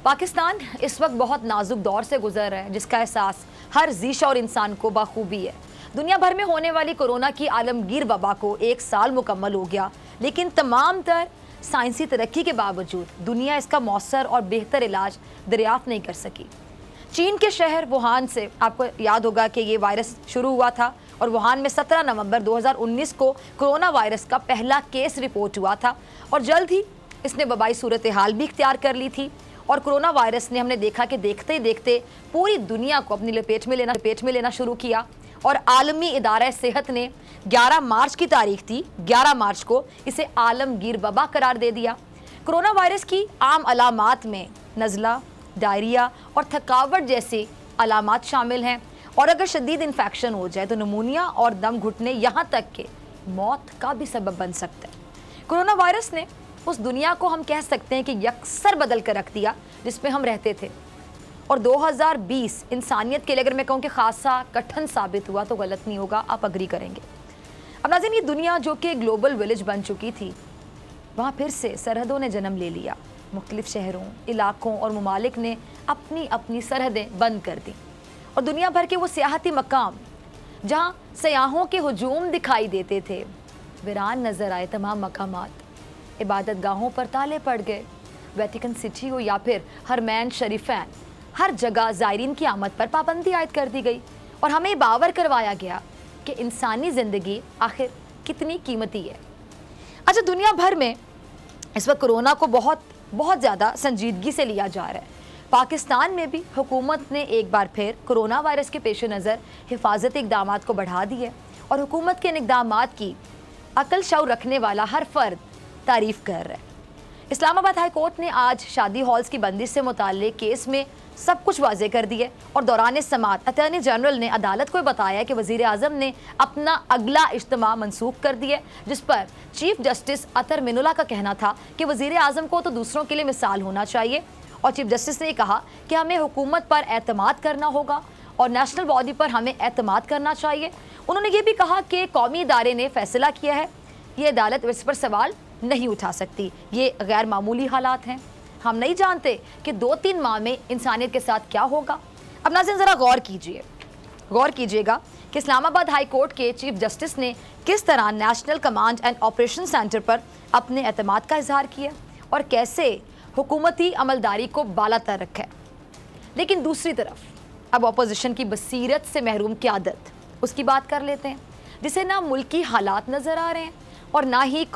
पाकिस्तान इस वक्त बहुत नाजुक दौर से गुजर रहा है, जिसका एहसास हर ज़ीश और इंसान को बखूबी है। दुनिया भर में होने वाली कोरोना की आलमगीर वबा को 1 साल मुकम्मल हो गया, लेकिन तमाम तर साइंसी तरक्की के बावजूद दुनिया इसका मौसर और बेहतर इलाज दरियाफ्त नहीं कर सकी। चीन के शहर वुहान से आपको याद होगा कि ये वायरस शुरू हुआ था और वुहान में 17 नवंबर 2019 को कोरोना वायरस का पहला केस रिपोर्ट हुआ था और जल्द ही इसने वबाई सूरत हाल भी इख्तियार कर ली थी। और कोरोना वायरस ने हमने देखा कि देखते ही देखते पूरी दुनिया को अपनी लपेट में लेना शुरू किया और आलमी इदारा सेहत ने 11 मार्च की तारीख थी, 11 मार्च को इसे आलमगीर वबा करार दे दिया। कोरोना वायरस की आम अलामात में नज़ला, डायरिया और थकावट जैसी अलामात शामिल हैं और अगर शदीद इन्फेक्शन हो जाए तो निमोनिया और दम घुटने यहाँ तक के मौत का भी सबब बन सकता है। कोरोना वायरस ने उस दुनिया को हम कह सकते हैं कि यकसर बदल कर रख दिया जिसमें हम रहते थे और 2020 इंसानियत के लिए अगर मैं कहूँ कि खासा कठिन साबित हुआ तो गलत नहीं होगा, आप अग्री करेंगे। अब नाज़रीन, ये दुनिया जो कि ग्लोबल विलेज बन चुकी थी, वहाँ फिर से सरहदों ने जन्म ले लिया। मुख्तलिफ शहरों, इलाकों और ममालिक ने अपनी अपनी सरहदें बंद कर दी और दुनिया भर के वो सियाहती मकाम जहाँ सयाहों के हुजूम दिखाई देते थे, वीरान नज़र आए। तमाम मकामात, इबादत गाहों पर ताले पड़ गए। वेटिकन सिटी हो या फिर हरमैन शरीफैन, हर जगह ज़ायरीन की आमद पर पाबंदी आयद कर दी गई और हमें बावर करवाया गया कि इंसानी ज़िंदगी आखिर कितनी कीमती है। अच्छा, दुनिया भर में इस वक्त कोरोना को बहुत ज़्यादा संजीदगी से लिया जा रहा है। पाकिस्तान में भी हुकूमत ने एक बार फिर कोरोना वायरस के पेश नज़र हिफाजती इक़दाम को बढ़ा दी है और हुकूमत के इन इक़दाम की अकल शऊर रखने वाला हर फर्द तारीफ़ कर रहा है। इस्लामाबाद हाई कोर्ट ने आज शादी हॉल्स की बंदिश से मुताल्लिक केस में सब कुछ वाज़े कर दिया और दौरान समाअत अटॉर्नी जनरल ने अदालत को बताया कि वज़ीर आज़म ने अपना अगला इज्तिमा मनसूख कर दिया, जिस पर चीफ जस्टिस अतर मिनुल्लाह का कहना था कि वज़ीर आज़म को तो दूसरों के लिए मिसाल होना चाहिए और चीफ जस्टिस ने कहा कि हमें हुकूमत पर एतमाद करना होगा और नेशनल बॉडी पर हमें एतमाद करना चाहिए। उन्होंने ये भी कहा कि कौमी इदारे ने फैसला किया है, ये अदालत इस पर सवाल नहीं उठा सकती, ये गैर मामूली हालात हैं। हम नहीं जानते कि 2-3 माह में इंसानियत के साथ क्या होगा। अब नाज़रीन, ज़रा गौर कीजिएगा कि इस्लामाबाद हाई कोर्ट के चीफ जस्टिस ने किस तरह national command and operation centre पर अपने एतमाद का इजहार किया और कैसे हुकूमती अमलदारी को बालातर रखा है। लेकिन दूसरी तरफ अब अपोजिशन की बसीरत से महरूम क़यादत, उसकी बात कर लेते हैं, जिसे ना मुल्की हालात नज़र आ रहे हैं और ना ही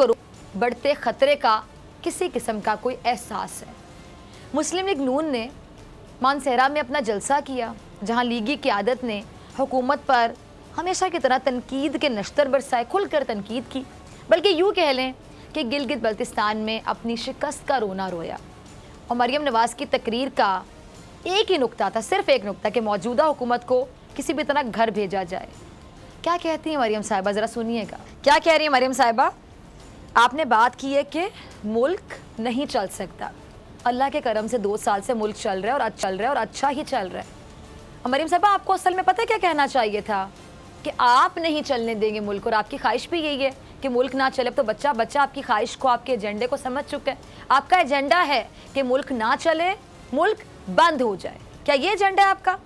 बढ़ते ख़तरे का किसी किस्म का कोई एहसास है। मुस्लिम लीग नून ने मानसहरा में अपना जलसा किया, जहां लीगी क़यादत ने हुकूमत पर हमेशा की तरह तनकीद के नश्तर बरसाए, खुलकर तनकीद की, बल्कि यूँ कह लें कि गिलगित बल्तिस्तान में अपनी शिकस्त का रोना रोया। और मरियम नवाज़ की तकरीर का एक ही नुक्ता था, सिर्फ एक नुक्ता, कि मौजूदा हुकूमत को किसी भी तरह घर भेजा जाए। क्या कहती हैं मरियम साहिबा, ज़रा सुनिएगा क्या कह रही है मरियम साहिबा। आपने बात की है कि मुल्क नहीं चल सकता, अल्लाह के करम से 2 साल से मुल्क चल रहा है और अच्छा ही चल रहा है। और मरियम साहिबा, आपको असल में पता है क्या कहना चाहिए था कि आप नहीं चलने देंगे मुल्क और आपकी ख्वाहिश भी यही है कि मुल्क ना चले। तो बच्चा आपकी ख्वाहिश को, आपके एजेंडे को समझ चुका है। आपका एजेंडा है कि मुल्क ना चले, मुल्क बंद हो जाए। क्या ये एजेंडा है आपका?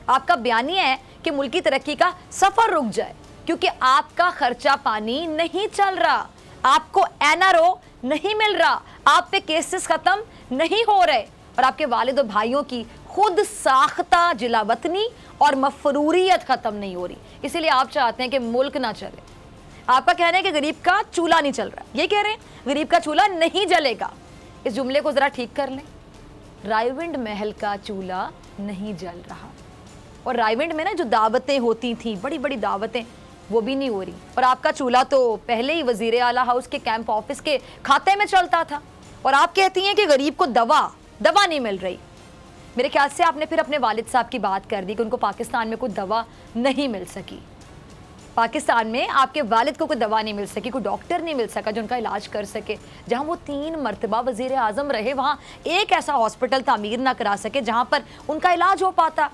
आपका बयानिया है कि मुल्क की तरक्की का सफ़र रुक जाए क्योंकि आपका खर्चा पानी नहीं चल रहा, आपको एनआरओ नहीं मिल रहा, आप पे केसेस खत्म नहीं हो रहे और आपके वालिद और भाइयों की खुद साख्ता जिलावतनी और मफरूरियत खत्म नहीं हो रही। इसीलिए आप चाहते हैं कि मुल्क ना चले। आपका कहना है कि गरीब का चूल्हा नहीं चल रहा, ये कह रहे हैं गरीब का चूल्हा नहीं जलेगा। इस जुमले को जरा ठीक कर लें। रायविंड महल का चूल्हा नहीं जल रहा और रायविंड में ना जो दावतें होती थी, बड़ी बड़ी दावतें, वो भी नहीं हो रही और आपका चूल्हा तो पहले ही वजीर आला हाउस के कैंप ऑफिस के खाते में चलता था और आप कहती हैं कि गरीब को दवा नहीं मिल रही। मेरे ख्याल से आपने फिर अपने वालिद साहब की बात कर दी कि उनको पाकिस्तान में कोई दवा नहीं मिल सकी। पाकिस्तान में आपके वालिद को कोई दवा नहीं मिल सकी, कोई डॉक्टर नहीं मिल सका जो उनका इलाज कर सके। जहां वो 3 मरतबा वजीर आज़म रहे, वहां एक ऐसा हॉस्पिटल तामीर ना करा सके जहां पर उनका इलाज हो पाता।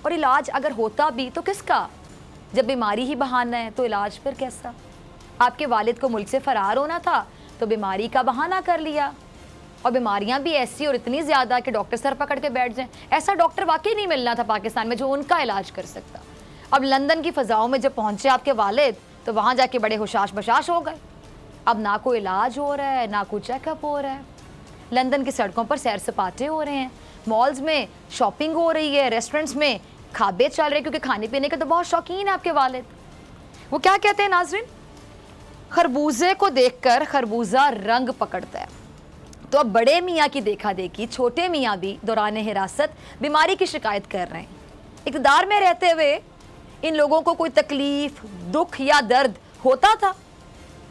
और इलाज अगर होता भी तो किसका? जब बीमारी ही बहाना है तो इलाज फिर कैसा? आपके वालिद को मुल्क से फरार होना था तो बीमारी का बहाना कर लिया। और बीमारियां भी ऐसी और इतनी ज़्यादा कि डॉक्टर सर पकड़ के बैठ जाएं। ऐसा डॉक्टर वाकई नहीं मिलना था पाकिस्तान में जो उनका इलाज कर सकता। अब लंदन की फ़ज़ाओं में जब पहुँचे आपके वालिद तो वहाँ जाके बड़े हुशाश बशाश हो गए। अब ना कोई इलाज हो रहा है, ना कोई चेकअप हो रहा है। लंदन की सड़कों पर सैर सपाटे हो रहे हैं, मॉल्स में शॉपिंग हो रही है, रेस्टोरेंट्स में खाबे चल रहे हैं, क्योंकि खाने पीने के तो बहुत शौकीन है आपके वालिद। वो क्या कहते हैं नाज़रीन, खरबूजे को देखकर खरबूजा रंग पकड़ता है। तो अब बड़े मियाँ की देखा देखी छोटे मियाँ भी दौरान हिरासत बीमारी की शिकायत कर रहे हैं। इक़्तिदार में रहते हुए इन लोगों को कोई तकलीफ, दुख या दर्द होता था?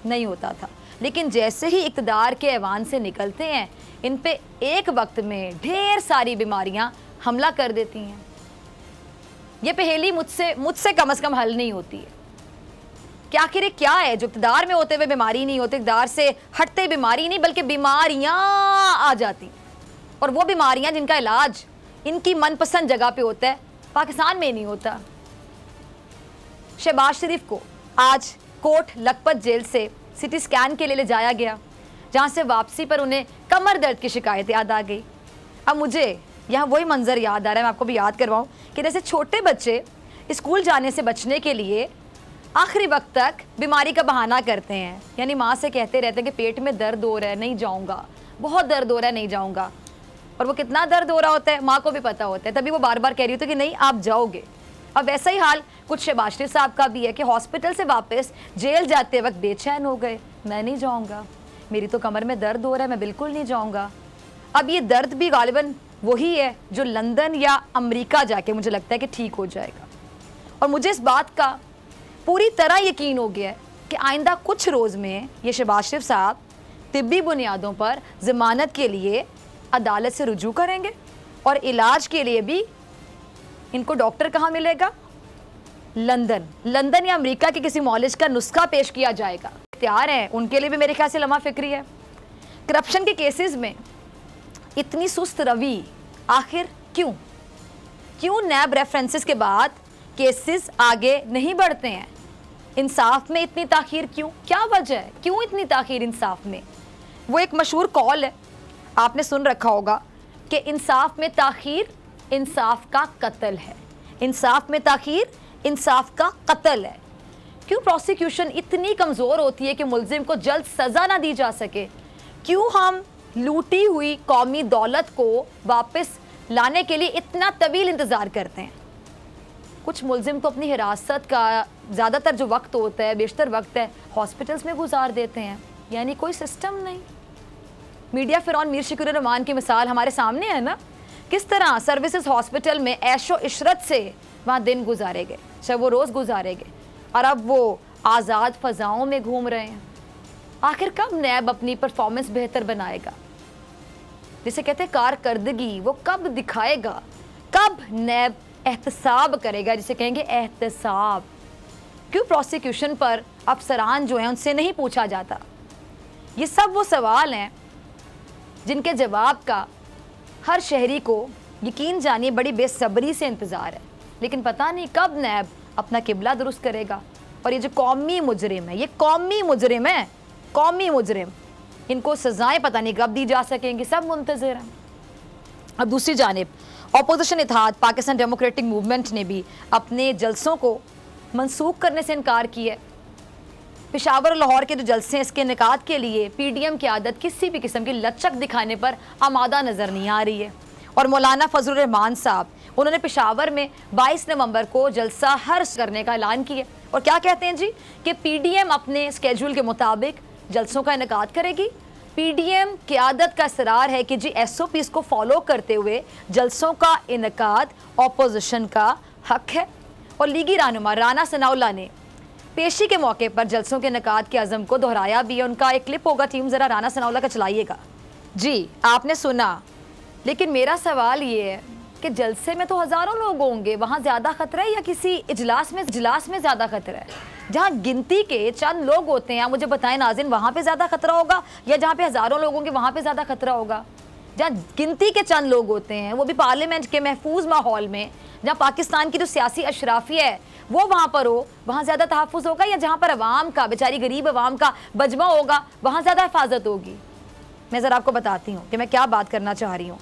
नहीं होता था। लेकिन जैसे ही इक़्तिदार के ऐवान से निकलते हैं, इन पे एक वक्त में ढेर सारी बीमारियां हमला कर देती हैं। ये पहेली मुझसे कम से कम हल नहीं होती है कि आखिर क्या है जो इक़्तिदार में होते हुए बीमारी नहीं होती, इक़्तिदार से हटते बीमारी नहीं बल्कि बीमारियां आ जाती, और वो बीमारियां जिनका इलाज इनकी मनपसंद जगह पे होता है, पाकिस्तान में नहीं होता। शहबाज शरीफ को आज कोट लखपत जेल से सिटी स्कैन के लिए ले जाया गया, जहां से वापसी पर उन्हें कमर दर्द की शिकायत याद आ गई। अब मुझे यहाँ वही मंजर याद आ रहा है, मैं आपको भी याद करवाऊँ कि जैसे छोटे बच्चे स्कूल जाने से बचने के लिए आखिरी वक्त तक बीमारी का बहाना करते हैं, यानी माँ से कहते रहते हैं कि पेट में दर्द हो रहा है, नहीं जाऊँगा, बहुत दर्द हो रहा है, नहीं जाऊँगा। और वो कितना दर्द हो रहा होता है माँ को भी पता होता है, तभी वो बार बार कह रही होती है कि नहीं आप जाओगे। अब वैसा ही हाल कुछ शहबाज शरीफ साहब का भी है कि हॉस्पिटल से वापस जेल जाते वक्त बेचैन हो गए, मैं नहीं जाऊँगा, मेरी तो कमर में दर्द हो रहा है, मैं बिल्कुल नहीं जाऊँगा। अब ये दर्द भी गालिबन वही है जो लंदन या अमेरिका जाके मुझे लगता है कि ठीक हो जाएगा। और मुझे इस बात का पूरी तरह यकीन हो गया है कि आइंदा कुछ रोज़ में ये शहबाज शरीफ साहब तिब्बी बुनियादों पर ज़मानत के लिए अदालत से रुजू करेंगे, और इलाज के लिए भी इनको डॉक्टर कहाँ मिलेगा? लंदन या अमेरिका के किसी मॉलिज का नुस्खा पेश किया जाएगा। तैयार हैं उनके लिए भी मेरे ख्याल से लम्हा फिक्री है। करप्शन के केसेस में इतनी सुस्त रवि आखिर क्यों नैब रेफरेंसेस के बाद केसेस आगे नहीं बढ़ते हैं? इंसाफ में इतनी ताखीर क्यों? क्या वजह है, क्यों इतनी ताखीर इंसाफ में? वो एक मशहूर कॉल है, आपने सुन रखा होगा कि इंसाफ में ताखीर इंसाफ का कत्ल है, इंसाफ में ताखीर इंसाफ का कत्ल है। क्यों प्रोसिक्यूशन इतनी कमज़ोर होती है कि मुल्जिम को जल्द सज़ा ना दी जा सके? क्यों हम लूटी हुई कौमी दौलत को वापस लाने के लिए इतना तवील इंतज़ार करते हैं? कुछ मुल्जिम तो अपनी हिरासत का ज़्यादातर जो वक्त होता है, बेशतर वक्त है, हॉस्पिटल्स में गुजार देते हैं, यानी कोई सिस्टम नहीं। मीडिया फ़िरौन मीर शिकुर रहमान की मिसाल हमारे सामने है ना, किस तरह सर्विसेज हॉस्पिटल में ऐशो इशरत से वहाँ दिन गुजारे गए, चाहे वो रोज़ गुजारे गए, और अब वो आज़ाद फ़ज़ाओं में घूम रहे हैं। आखिर कब नैब अपनी परफॉर्मेंस बेहतर बनाएगा? जिसे कहते हैं कारकर्दगी, वो कब दिखाएगा? कब नैब एहतसाब करेगा, जिसे कहेंगे एहतसाब? क्यों प्रोसिक्यूशन पर अफसरान जो हैं उनसे नहीं पूछा जाता? ये सब वो सवाल हैं जिनके जवाब का हर शहरी को यकीन जानिए बड़ी बेसब्री से इंतज़ार है, लेकिन पता नहीं कब नैब अपना किबला दुरुस्त करेगा। और ये जो कौमी मुजरिम है, ये कौमी मुजरिम है, कौमी मुजरिम, इनको सज़ाएं पता नहीं कब दी जा सकेंगी, सब मुंतज़िर हैं। अब दूसरी जानिब अपोजिशन इत्तेहाद पाकिस्तान डेमोक्रेटिक मूवमेंट ने भी अपने जलसों को मनसूख करने से इनकार किया है। पेशावर और लाहौर के जो जलसे हैं इसके इनेकाद के लिए PDM की आदत किसी भी किस्म की लचक दिखाने पर आमादा नज़र नहीं आ रही है। और मौलाना फजलुर रहमान साहब, उन्होंने पेशावर में 22 नवंबर को जलसा हर्ज करने का ऐलान किया, और क्या कहते हैं जी कि PDM अपने स्केड्यूल के मुताबिक जलसों का इनेकाद करेगी। PDM क़यादत का इसरार है कि जी SOPs को फॉलो करते हुए जलसों का इनेकाद अपोजिशन का हक है। और लीगी रहनुमा राना सनाउल्लाह ने पेशी के मौके पर जलसों के इनेकाद के अज़म को दोहराया भी है। उनका एक क्लिप होगा, टीम ज़रा राना सनाउल्लाह का चलाइएगा। जी आपने सुना, लेकिन मेरा सवाल ये है कि जलसे में तो हज़ारों लोग होंगे, वहाँ ज़्यादा ख़तरा है या किसी इजलास में ज़्यादा ख़तरा है? जहाँ गिनती के चंद लोग होते हैं, आप मुझे बताएं नाज़रीन, वहाँ पे ज़्यादा ख़तरा होगा या जहाँ पे हज़ारों लोग होंगे वहाँ पे ज़्यादा ख़तरा होगा? जहाँ गिनती के चंद लोग होते हैं, वो भी पार्लियामेंट के महफूज माहौल में, जहाँ पाकिस्तान की जो सियासी अशराफिया है वो वहाँ पर हो, वहाँ ज़्यादा तहफ़्फ़ुज़ होगा, या जहाँ पर अवाम का, बेचारी गरीब अवाम का बजमा होगा, वहाँ ज़्यादा हिफाजत होगी? मैं ज़रा आपको बताती हूँ कि मैं क्या बात करना चाह रही हूँ।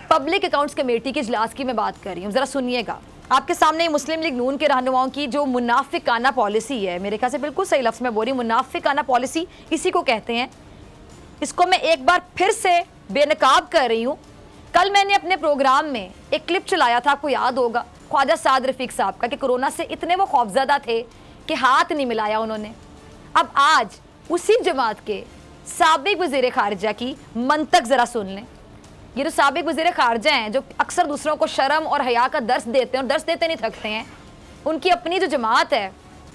पब्लिक अकाउंट्स कमेटी के इजलास की मैं बात कर रही हूँ, ज़रा सुनिएगा। आपके सामने मुस्लिम लीग नून के रहनुमाओं की जो मुनाफिकाना पॉलिसी है, मेरे ख्याल से बिल्कुल सही लफ्ज़ में बोल रही हूँ, मुनाफिकाना पॉलिसी इसी को कहते हैं। इसको मैं एक बार फिर से बेनकाब कर रही हूँ। कल मैंने अपने प्रोग्राम में एक क्लिप चलाया था, आपको याद होगा, ख्वाजा साद रफीक साहब का, कि कोरोना से इतने वो खौफजदा थे कि हाथ नहीं मिलाया उन्होंने। अब आज उसी जमात के साबिक वज़ीर ख़ारिजा की मंतक ज़रा सुन लें। ये जो साबिक वज़ीर ख़ारिजा हैं, जो अक्सर दूसरों को शर्म और हया का दर्स देते हैं और दर्स देते नहीं थकते हैं, उनकी अपनी जो जमात है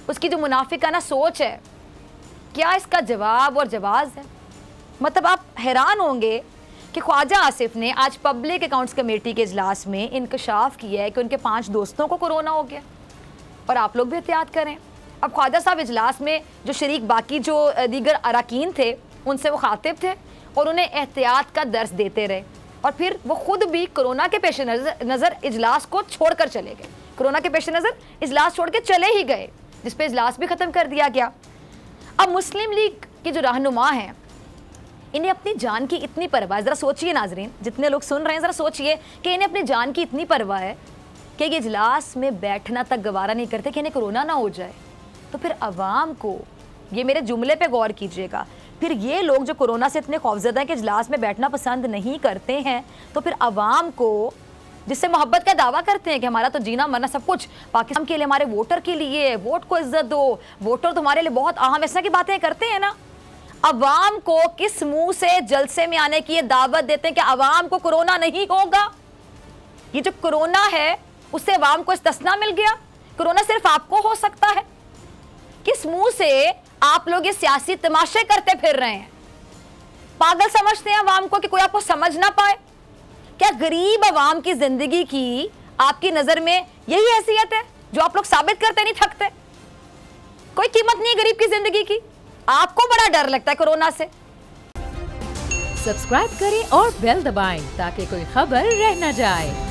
उसकी जो मुनाफिकाना सोच है, क्या इसका जवाब और जवाब है? मतलब आप हैरान होंगे कि ख्वाजा आसिफ ने आज पब्लिक अकाउंट्स कमेटी के इजलास में इंकशाफ किया है कि उनके 5 दोस्तों को कोरोना हो गया और आप लोग भी एहतियात करें। अब ख्वाजा साहब इजलास में जो शरीक बाकी जो दीगर अरकान थे उनसे वो खातिब थे और उन्हें एहतियात का दर्स देते रहे, और फिर वो खुद भी कोरोना के पेश नज़र इजलास को छोड़कर चले गए। कोरोना के पेश नज़र इजलास छोड़ के चले ही गए, जिस पे इजलास भी ख़त्म कर दिया गया। अब मुस्लिम लीग के जो रहनुमा हैं, इन्हें अपनी जान की इतनी परवाह है। ज़रा सोचिए नाजरीन, जितने लोग सुन रहे हैं, ज़रा सोचिए कि इन्हें अपनी जान की इतनी परवाह है कि ये इजलास में बैठना तक गवारा नहीं करते कि इन्हें कोरोना ना हो जाए। तो फिर अवाम को, ये मेरे जुमले पे गौर कीजिएगा, फिर ये लोग जो कोरोना से इतने खौफजदा हैं कि इजलास में बैठना पसंद नहीं करते हैं, तो फिर अवाम को, जिससे मोहब्बत का दावा करते हैं कि हमारा तो जीना मरना सब कुछ पाकिस्तान के लिए, हमारे वोटर के लिए, वोट को इज्जत दो, वोटर तुम्हारे लिए बहुत अहम, ऐसा की बातें करते हैं ना, अवाम को किस मुंह से जलसे में आने की ये दावत देते हैं कि अवाम को कोरोना नहीं होगा? ये जो कोरोना है उससे अवाम को इस्तिस्ना मिल गया, कोरोना सिर्फ आपको हो सकता है। किस मुंह से आप लोग ये सियासी तमाशे करते फिर रहे हैं? पागल समझते हैं अवाम को कि कोई आपको समझ ना पाए? क्या गरीब अवाम की जिंदगी की आपकी नजर में यही हैसियत है जो आप लोग साबित करते नहीं थकते? कोई कीमत नहीं है गरीब की जिंदगी की? आपको बड़ा डर लगता है कोरोना से। सब्सक्राइब करें और बेल दबाएं ताकि कोई खबर रह न जाए।